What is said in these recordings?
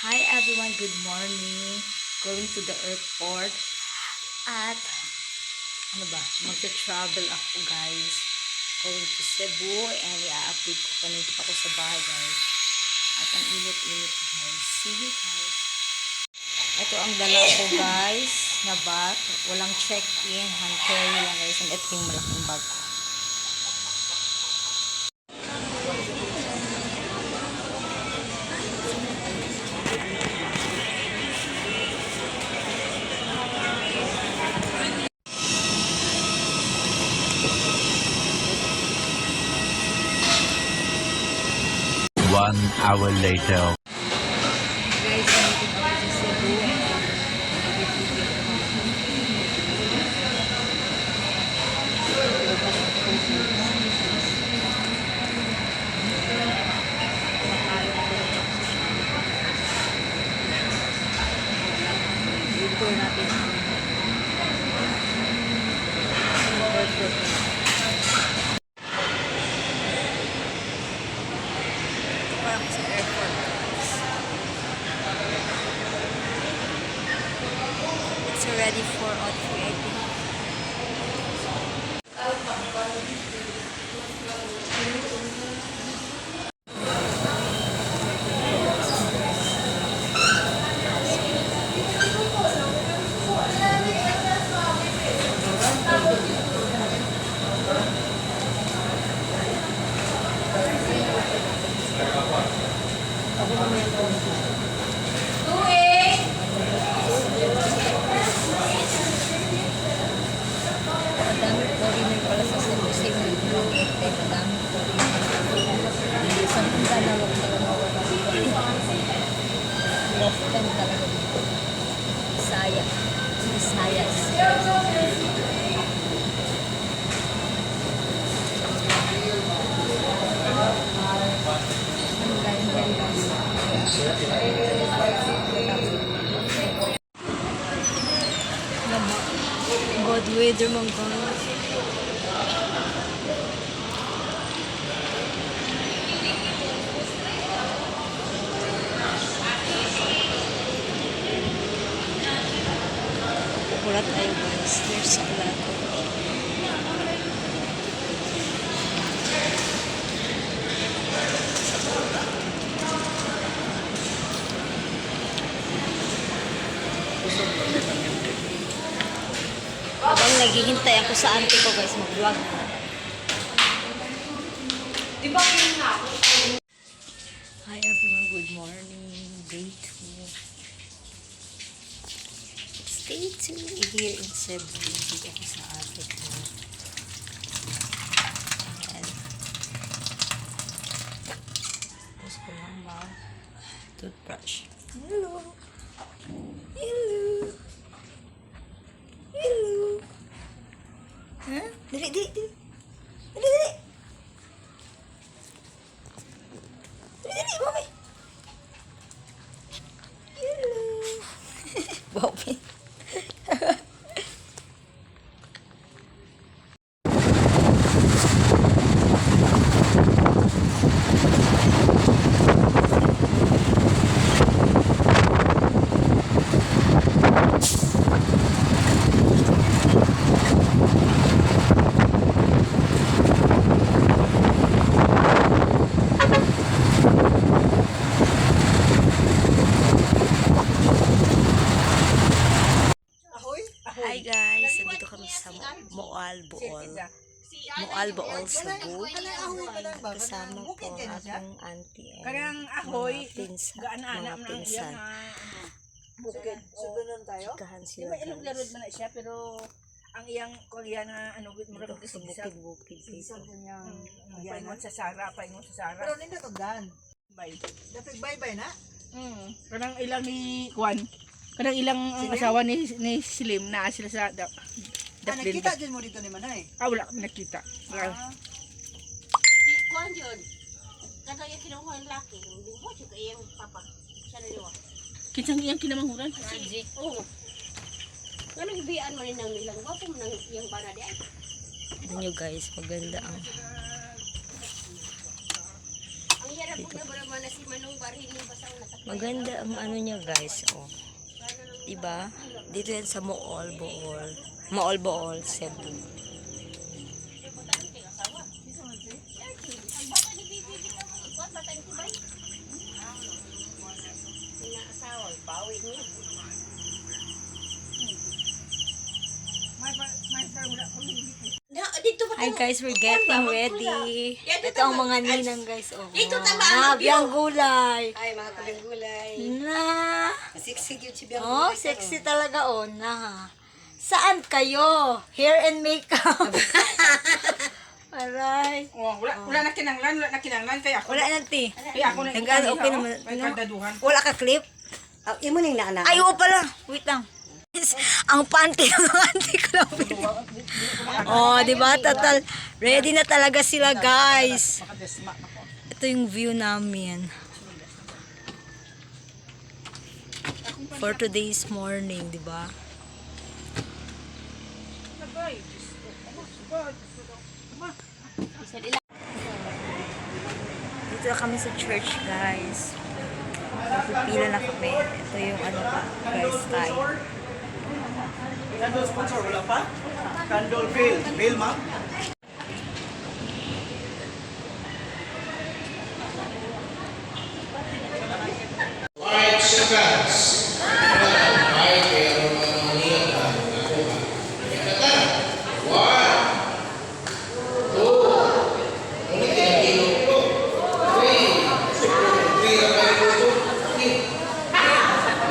Hi everyone, good morning. Going to the airport at magta-travel ako guys. Going to Cebu and i-update ko kanito ako sa bahay guys. At ang init-init guys. See you guys. Ito ang dala ko guys na bag. Walang check-in, hand carry lang guys. And ito yung malaking bag ko. One hour later. Guys, nandito ako sa Cebu. Dito natin airport. It's already 4:03 I think. Madami foreigner pala sa Cebu. Same with Blue Ete. Madami foreigner. Isang punta na wag na mawala. Left time talaga dito. Bisaya. Visayas. Ang ganda-ganda. God weather mong guys. Kurat tayo guys. There's a lot of habang naghihintay ako sa auntie ko guys, mag-vlog. Hi everyone, good morning. Day 2. It's day 2 here in Cebu. Dito ako sa ate ko. Ayan. Tapos ko lang toothbrush. Hello. Hello. Hello. Huh? Dali. Dali. Dali, mami. Hello. Bobby. Hi guys, nandito kami sa Moal Bool, Cebu. Kasama ko ang aking auntie and mga pinsan. Bukid. Sudunon tayo. Chikahan sila guys. Ilog-larod man na siya pero ang iyang Korean na ano with murag Sa bukid-bukid. paingon sa Sara. Pero nindot og daan. Bye. Dapat bye-bye na. Kanang ilang ni Kwan. Kanang ilang ang asawa ni Slim na sila sa Nakita din mo dito ni Manay. wala kami nakita. Si Kwan yun. Kada yung kinuha yung laki. Hindi mo siya kaya yung papa. Siya na yun. Kinsang iyang kinamanghuran? Oo. Anong biyaan mo rin ng ilang wapo mo ng iyang bana di ay? Tignan nyo guys, maganda ang... Ang hirap po na ba naman na si Manong Barhin yung basaw na tatlo. Maganda ang ano niya guys, oh. Diba? Dito yan sa Mool, Bool. Mool, Bool, Cebu. Ang bata ni Bibi dito. Ikot, bata ni Tibay. Sinaasawa, bawi niya. Dito ba Hi guys, we're getting ready. Ito ang mga ninang guys, oh. Dito tama Na, biyang gulay. Ay, mga tabing gulay. Na. Siksik yun si Biang. Oh, sexy talaga, oh. Na. Saan kayo? Hair and makeup. Aray. Wala na kinanglan kaya ako. Wala natin. Kaya ako na Nag-ano, okay naman. May kandaduhan. Wala ka clip? Imo ning naanak. Ay, oo pala. Wait lang. Ang panty ng auntie ko lang. Oh, di ba? Total. Ready na talaga sila, guys. Ito yung view namin. For today's morning, di ba? Dito na kami sa church, guys. Pipila na kami. Ito yung ano pa, guys, tayo. Candle sponsor, wala pa? Candle bill. Bill, ma'am?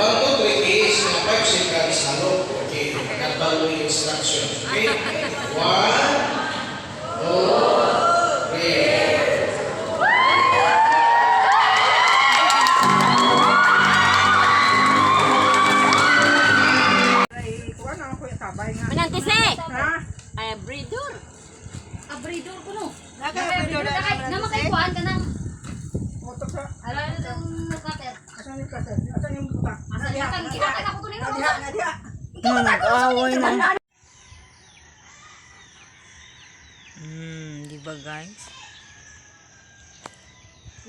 Bago 3 days, 5 seconds halo. Okay, follow the instructions. Okay? 1, 2, 3. Manantis na eh. Ha? Ay, breeder. Breeder ko no. Nakapindot na. Namakay kuhaan ka ng... Motor sa... Alam na itong nagkater. Asan yung kaset? Asan yung buta? Asan yung kinakay ako kunin mo. Nadiha. Nag-away na. Di ba guys?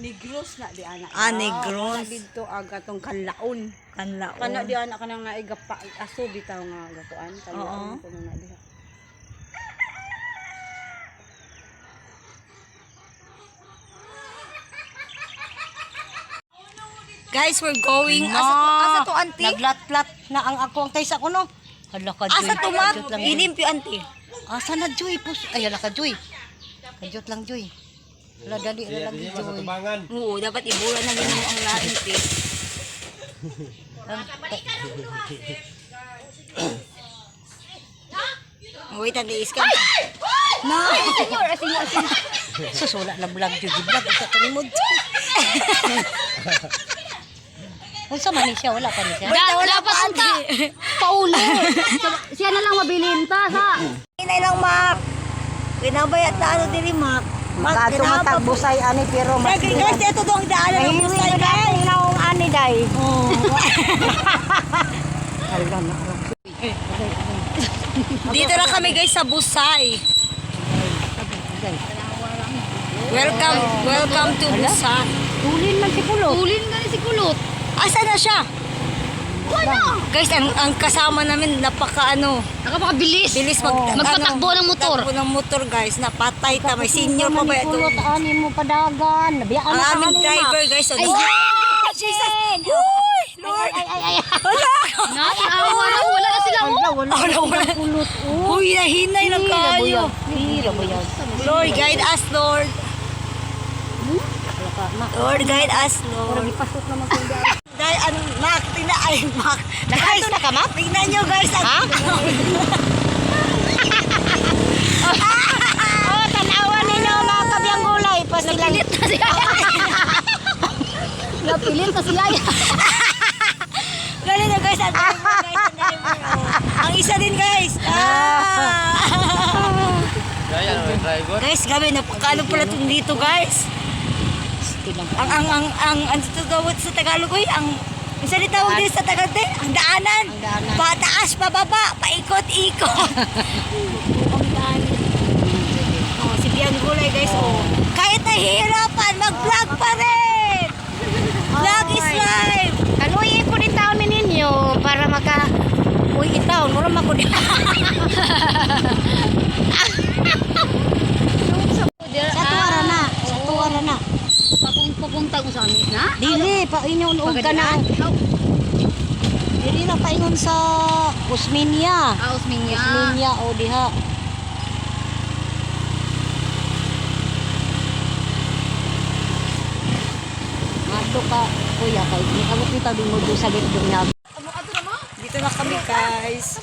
Negros na di anak. Ah, Negros. Dito aga tong kanlaon. Kanlaon. Kana di anak kanang naigapa aso bitaw nga gatuan. Kanlaon Oo. ko na diha. Guys, we're going. Asa to, auntie? Naglatlat na ang ako ang taysa ko no. Hala ka Asa to, ma'am? Ilimpyo, auntie. Asa na Joy pus. Ay hala ka Joy. Kajot lang Joy. Hala dali na lang Joy. Oo, dapat ibura na din mo ang lain, please. Wait, auntie, iskan. Na, senyor. Susula na bulag Joy. Bulag sa tunimod. Unsa man ni siya wala pa ni siya. Dapat unta. Paulo. Siya na lang mabilin ta sa. Inay lang, Mac. Kinabayat na ano diri, Mac. Kato matagbusay ani pero mas Guys, ito doang daanan ng busay, guys. naong ani day. Oh. Hala na. Dito na kami, guys, sa Busay. Welcome to Busay. Tulin man si Kulot. Ulin ka ni si Kulot. Asa na siya? Guys, ang kasama namin napaka Nakapakabilis. bilis Magpatakbo ng motor. Takbo ng motor, guys. Napatay ta, may senior pa ba ito? Kulot ani mo padagan. Nabiyaan Ang na aming driver, guys. Ay, Jesus! Uy! Lord! Wala! Nakaawa na. Wala na sila. Wala. Kulot. Uy, nahinay na kayo. Pila ba yan? Lord, guide us, Lord. Lord, guide us, Lord. Pasok naman ko diyan. Dahil, Mac, tingnan, ay, Mac. Guys, tingnan nyo, guys. Ha? Oh, tanawa ninyo mga kabiyang gulay. Napilit na siya. Napilit na si Yaya. Galing na guys, ang dami mo guys, ang dami mo. Ang isa din guys. Guys, gabi napakalo pala itong dito guys. Ang tawag sa Tagalog ko ang salita tawag din sa Tagalog ang daanan. Pataas, pababa, paikot-ikot. Oh, si Biang Gulay guys, oh. Kahit nahihirapan, mag-vlog pa rin. Vlog is life. Kanuyin ko din taon ninyo para maka uy itaon mura mako din. Sa tuwara na. Papunta ko sa amin na. Dili, paingon og kana. Dili na paingon sa Usminya. Usminya. Usminya o diha. Ato ka, kuya, kay ako kita din mo doon sa gitong na. Dito na kami guys.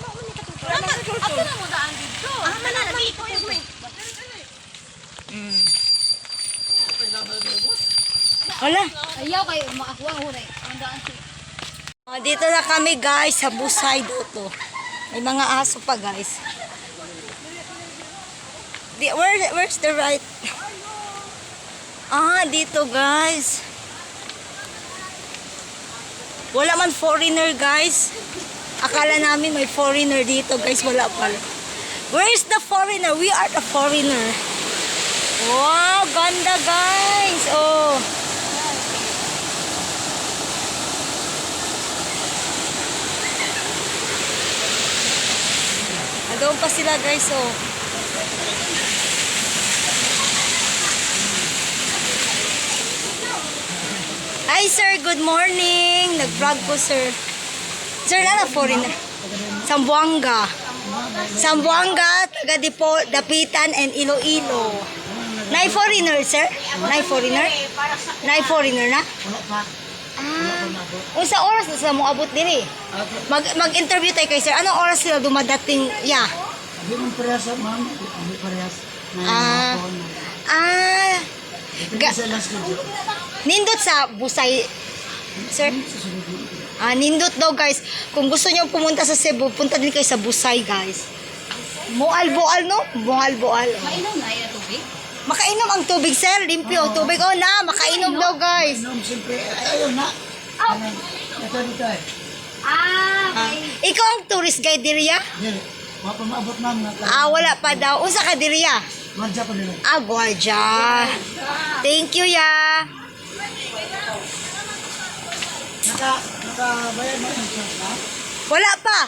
Wala. Ayaw kay makakuha ko na. Dito na kami guys sa Busay dito. May mga aso pa guys. Where's the right? Dito guys. Wala man foreigner guys. Akala namin may foreigner dito guys. Wala pala. Where's the foreigner? We are the foreigner. Wow, ganda guys. Oh. Doon pa sila guys, oh. Hi sir, good morning. Nag-vlog po sir. Sir, na foreigner. Sambuanga. Sambuanga, taga Dapitan and Iloilo. Nay foreigner sir? Nay foreigner? Nay foreigner na? Unsa oras na sila mo abot diri? Mag-interview tayo kay sir. Anong oras sila dumadating? Yeah. Hindi mo parehas, ma'am. Hindi parehas. Nindot sa Busay, sir? Nindot daw guys. Kung gusto nyo pumunta sa Cebu, punta din kayo sa Busay guys. Boal-boal no? Boal-boal. Mainom na ina tubig. Makainom ang tubig sir, limpyo. Tubig na, makainom daw guys. Inom, siyempre. Ayun na. Ito dito eh. Ikaw ang tourist guide diriya? Dili. Wapa maabot namin na. Wala pa daw. Unsa ka diriya? Madya pa nila. Guardia. Thank you ya. Nakabayad mo yung insurance na? Wala pa.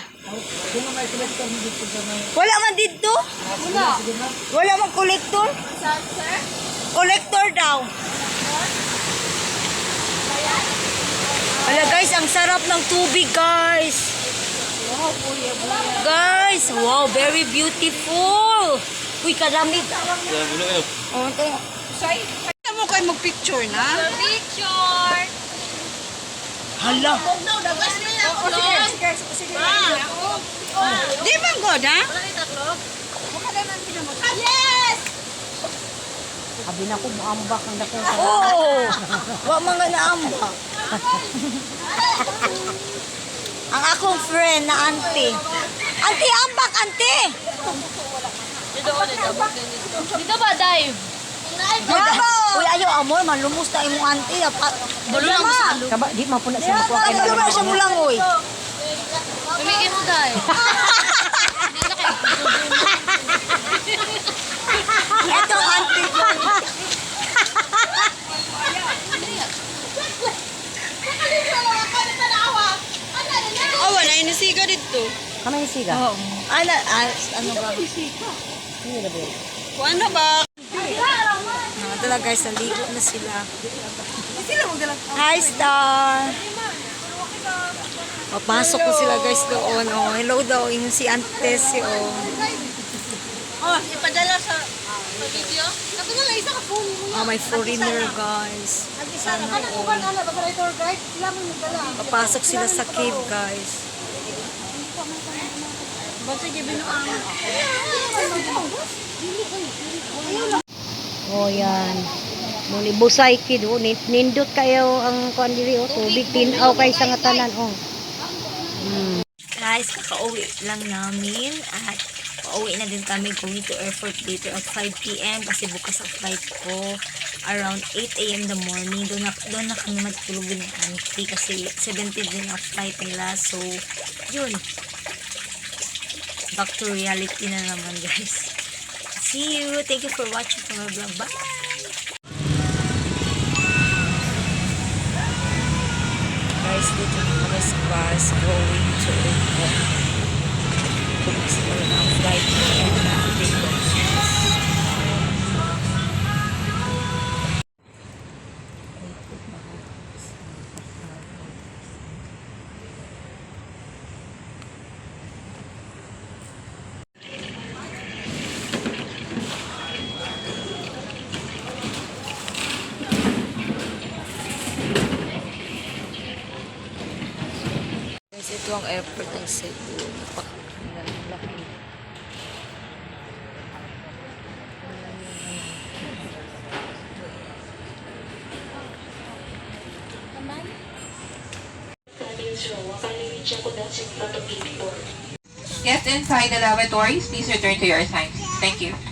Kung may collector mo dito sa may... Wala man dito. Sige na. Wala man collector. Collector daw. Wala guys, ang sarap ng tubig guys. Guys, wow, very beautiful. Uy, kalamig. Oh, ito. Ano mo kayo mag-picture na? Picture. Hala. Di ba God, ha? Yes! Abi na ko muambak ang dako. Oo. Wa mga naamba. Ang akong friend na auntie. Auntie, ambak, auntie. Dito ba dive? Uy, ayaw amoy, manlumos na imong auntie. Bulong sa lugar. Kaba di man po na siya makuha kay Bulong sa bulang, uy. Tumigil mo dive. Eto ang auntie ko. Oh, wala yung nasiga dito. Kamay siga. Ano ba? Ano ba? Dala guys, naligo na sila. Hi, Star! Papasok ko sila guys doon. Oh, hello daw, yung si Antes. Oh, ipadala sa video. Ako na lang isa ka phone mo. May foreigner guys. Ano ko ba na ba tour guide? Sila mo nagdala. Papasok sila sa cave guys. Basta gibino ang Oh, yan. Muli busay kid oh. Nindot kayo ang kuan diri oh. Tubig tinaw kay sa nga tanan oh. Guys, kakauwi lang namin at pauwi na din kami going to airport later at 5 p.m. kasi bukas ang flight ko around 8 a.m. in the morning. Doon na kami matulog din ng auntie kasi 17 din ang flight nila. So, yun. Back to reality na naman, guys. See you. Thank you for watching my vlog. Bye! Guys, dito na kami sa bus going to airport. Bukas na rin ang flight ko and na-update ko. Guys, ito ang airport ng Cebu. Napakagandang laki. Guests inside the lavatories, please return to your assigned seats. Thank you.